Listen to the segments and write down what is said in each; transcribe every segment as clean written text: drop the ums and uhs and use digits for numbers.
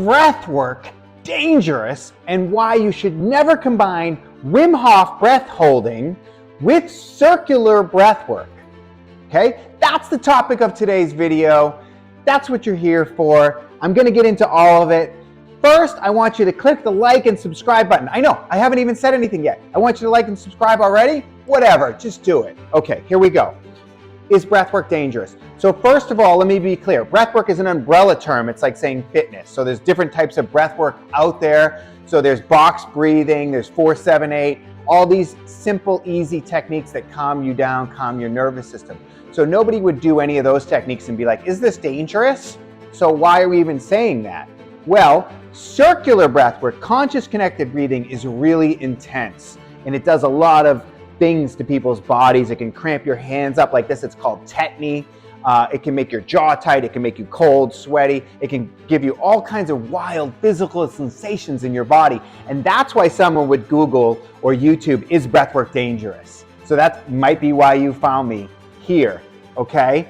Breathwork Dangerous and why you should never combine Wim Hof breath holding with circular breathwork. Okay, that's the topic of today's video. That's what you're here for. I'm going to get into all of it. First, I want you to click the like and subscribe button. I know, I haven't even said anything yet. I want you to like and subscribe already. Whatever, just do it. Okay, here we go. Is breathwork dangerous? So first of all, let me be clear. Breathwork is an umbrella term. It's like saying fitness. So there's different types of breathwork out there. So there's box breathing, there's 4-7-8, all these simple, easy techniques that calm you down, calm your nervous system. So nobody would do any of those techniques and be like, is this dangerous? So why are we even saying that? Well, circular breathwork, conscious connected breathing, is really intense. And it does a lot of things to people's bodies. It can cramp your hands up like this. It's called tetany. It can make your jaw tight. It can make you cold, sweaty. It can give you all kinds of wild physical sensations in your body. And that's why someone would Google or YouTube, is breathwork dangerous? So that might be why you found me here, okay?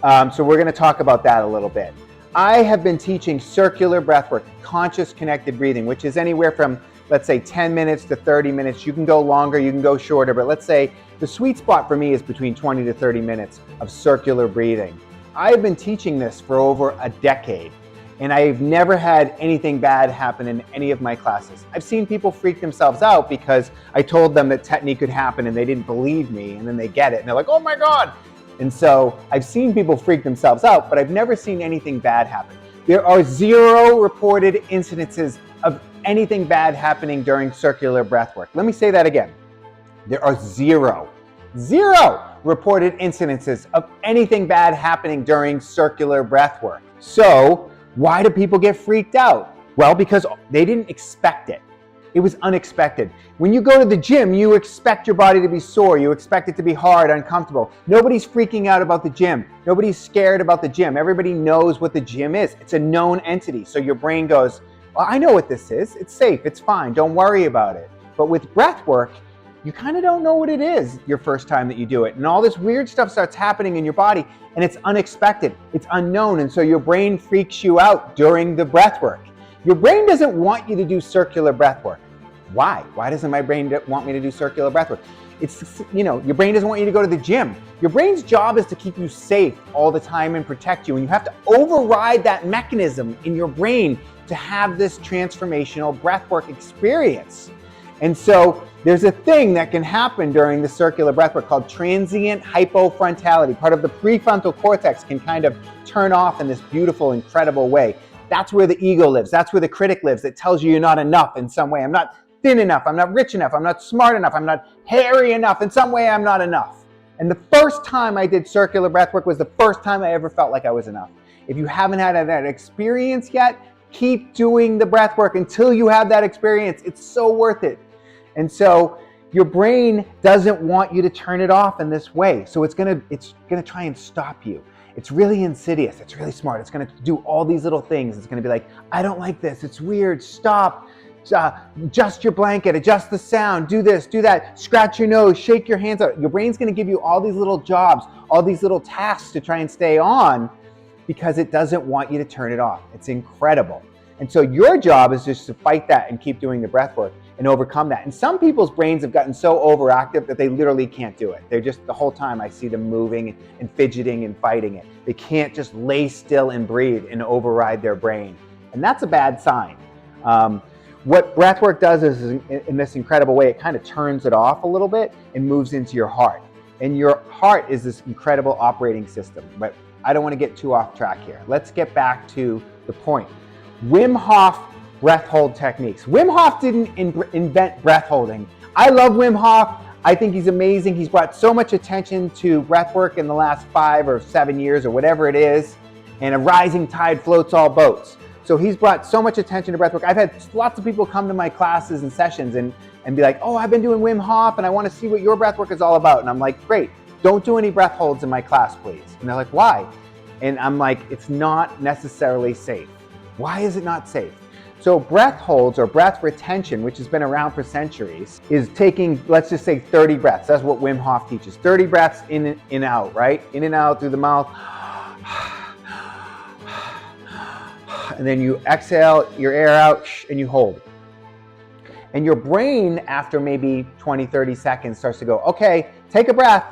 So we're gonna talk about that a little bit. I have been teaching circular breathwork, conscious connected breathing, which is anywhere from, let's say, 10 minutes to 30 minutes. You can go longer, you can go shorter, but let's say the sweet spot for me is between 20 to 30 minutes of circular breathing. I've been teaching this for over a decade, and I've never had anything bad happen in any of my classes. I've seen people freak themselves out because I told them that tetany could happen and they didn't believe me, and then they get it and they're like, oh my God. And so I've seen people freak themselves out, but I've never seen anything bad happen. There are 0 reported incidences of anything bad happening during circular breathwork. Let me say that again. There are 0 reported incidences of anything bad happening during circular breathwork. So why do people get freaked out? Well, because they didn't expect it. It was unexpected. When you go to the gym, you expect your body to be sore. You expect it to be hard, uncomfortable. Nobody's freaking out about the gym. Nobody's scared about the gym. Everybody knows what the gym is. It's a known entity. So your brain goes, well, I know what this is. It's safe. It's fine. Don't worry about it. But with breath work, you kind of don't know what it is your first time that you do it. And all this weird stuff starts happening in your body, and it's unexpected. It's unknown. And so your brain freaks you out during the breath work. Your brain doesn't want you to do circular breath work. Why? Why doesn't my brain want me to do circular breath work? It's, your brain doesn't want you to go to the gym. Your brain's job is to keep you safe all the time and protect you. And you have to override that mechanism in your brain to have this transformational breathwork experience. And so there's a thing that can happen during the circular breathwork called transient hypofrontality. Part of the prefrontal cortex can kind of turn off in this beautiful, incredible way. That's where the ego lives. That's where the critic lives. That tells you you're not enough in some way. I'm not thin enough. I'm not rich enough. I'm not smart enough. I'm not hairy enough. In some way, I'm not enough. And the first time I did circular breathwork was the first time I ever felt like I was enough. If you haven't had that experience yet, keep doing the breathwork until you have that experience. It's so worth it. And so your brain doesn't want you to turn it off in this way. So it's gonna try and stop you. It's really insidious. It's really smart. It's gonna do all these little things. It's gonna be like, I don't like this. It's weird. Stop. Adjust your blanket. Adjust the sound. Do this. Do that. Scratch your nose. Shake your hands out. Your brain's gonna give you all these little jobs, all these little tasks to try and stay on because it doesn't want you to turn it off. It's incredible. And so your job is just to fight that and keep doing the breath work and overcome that. And some people's brains have gotten so overactive that they literally can't do it. They're just, the whole time I see them moving and fidgeting and fighting it. They can't just lay still and breathe and override their brain. And that's a bad sign. What breathwork does is, in this incredible way, it kind of turns it off a little bit and moves into your heart. And your heart is this incredible operating system. But I don't want to get too off track here. Let's get back to the point. Wim Hof breath hold techniques. Wim Hof didn't invent breath holding. I love Wim Hof. I think he's amazing. He's brought so much attention to breath work in the last 5 or 7 years or whatever it is. And a rising tide floats all boats. So he's brought so much attention to breathwork. I've had lots of people come to my classes and sessions and be like, oh, I've been doing Wim Hof and I want to see what your breathwork is all about. And I'm like, great, don't do any breath holds in my class, please. And they're like, why? And I'm like, it's not necessarily safe. Why is it not safe? So breath holds or breath retention, which has been around for centuries, is taking, let's just say 30 breaths. That's what Wim Hof teaches. 30 breaths in and out, right? In and out through the mouth. and then you exhale your air out, and you hold. And your brain, after maybe 20, 30 seconds, starts to go, okay, take a breath.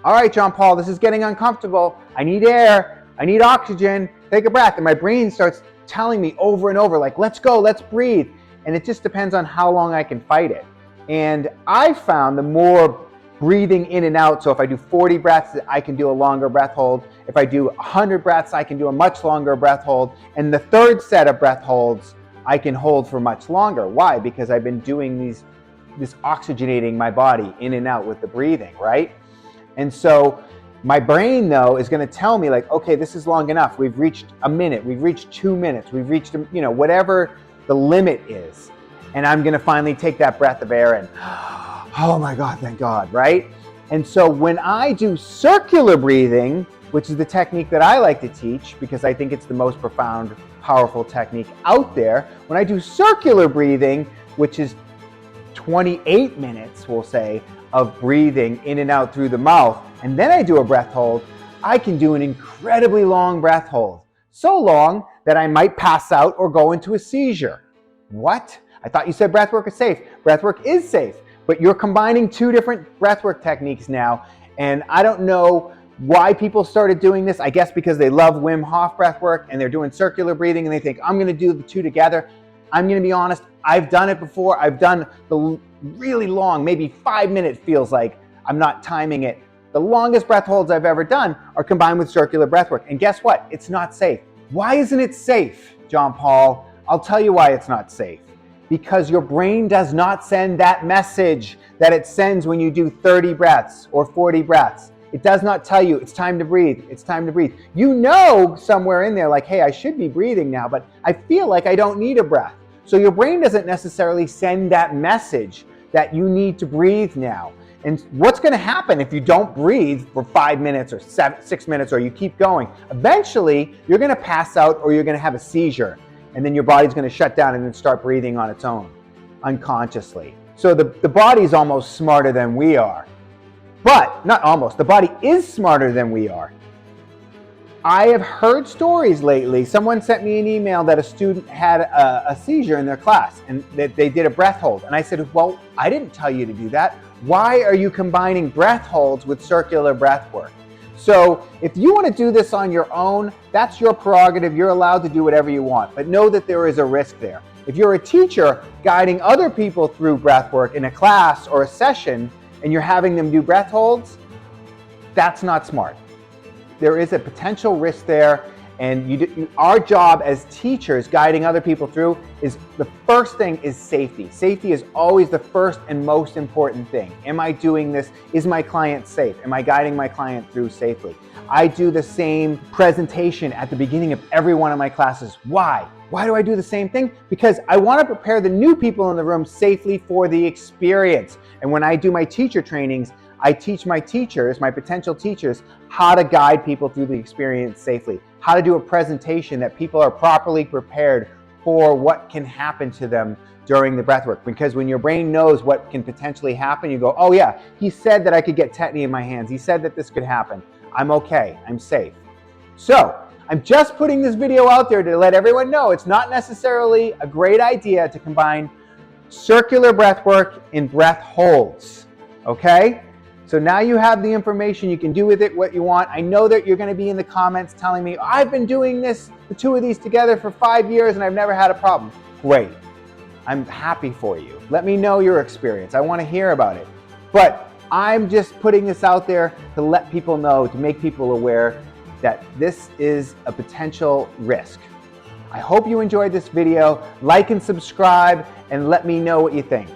All right, John Paul, this is getting uncomfortable. I need air. I need oxygen. Take a breath. And my brain starts telling me over and over, like, let's go, let's breathe. And it just depends on how long I can fight it. And I found the more breathing in and out, so if I do 40 breaths, I can do a longer breath hold. If I do 100 breaths, I can do a much longer breath hold. And the third set of breath holds, I can hold for much longer. Why? Because I've been doing this oxygenating my body in and out with the breathing, right? And so my brain, though, is going to tell me, like, okay, this is long enough. We've reached a minute. We've reached 2 minutes. We've reached, whatever the limit is. And I'm going to finally take that breath of air and, oh my God, thank God, right? And so when I do circular breathing, which is the technique that I like to teach because I think it's the most profound, powerful technique out there, when I do circular breathing, which is 28 minutes, we'll say, of breathing in and out through the mouth, and then I do a breath hold, I can do an incredibly long breath hold. So long that I might pass out or go into a seizure. What? I thought you said breathwork is safe. Breathwork is safe, but you're combining two different breathwork techniques now, and I don't know why people started doing this. I guess because they love Wim Hof breathwork and they're doing circular breathing and they think, I'm gonna do the two together. I'm gonna be honest, I've done it before. I've done the really long, maybe 5 minutes feels like, I'm not timing it. The longest breath holds I've ever done are combined with circular breathwork. And guess what? It's not safe. Why isn't it safe, John Paul? I'll tell you why it's not safe. Because your brain does not send that message that it sends when you do 30 breaths or 40 breaths. It does not tell you it's time to breathe, it's time to breathe. You know somewhere in there like, hey, I should be breathing now, but I feel like I don't need a breath. So your brain doesn't necessarily send that message that you need to breathe now. And what's gonna happen if you don't breathe for 5 minutes or 6 minutes or you keep going? Eventually, you're gonna pass out or you're gonna have a seizure. And then your body's gonna shut down and then start breathing on its own, unconsciously. So the body's almost smarter than we are. But, not almost, the body is smarter than we are. I have heard stories lately. Someone sent me an email that a student had a seizure in their class and that they did a breath hold. And I said, well, I didn't tell you to do that. Why are you combining breath holds with circular breath work? So if you want to do this on your own, that's your prerogative. You're allowed to do whatever you want, but know that there is a risk there. If you're a teacher guiding other people through breath work in a class or a session and you're having them do breath holds, that's not smart. There is a potential risk there, and our job as teachers guiding other people through is the first thing is safety. Safety is always the first and most important thing. Am I doing this? Is my client safe? Am I guiding my client through safely? I do the same presentation at the beginning of every one of my classes. Why? Why do I do the same thing? Because I want to prepare the new people in the room safely for the experience. And when I do my teacher trainings, I teach my teachers, my potential teachers, how to guide people through the experience safely, how to do a presentation that people are properly prepared for what can happen to them during the breathwork. Because when your brain knows what can potentially happen, you go, oh yeah, he said that I could get tetany in my hands. He said that this could happen. I'm okay, I'm safe. So I'm just putting this video out there to let everyone know it's not necessarily a great idea to combine circular breathwork and breath holds, okay? So now you have the information, you can do with it what you want. I know that you're gonna be in the comments telling me, I've been doing this, the two of these together for 5 years and I've never had a problem. Great, I'm happy for you. Let me know your experience, I wanna hear about it. But I'm just putting this out there to let people know, to make people aware that this is a potential risk. I hope you enjoyed this video. Like and subscribe and let me know what you think.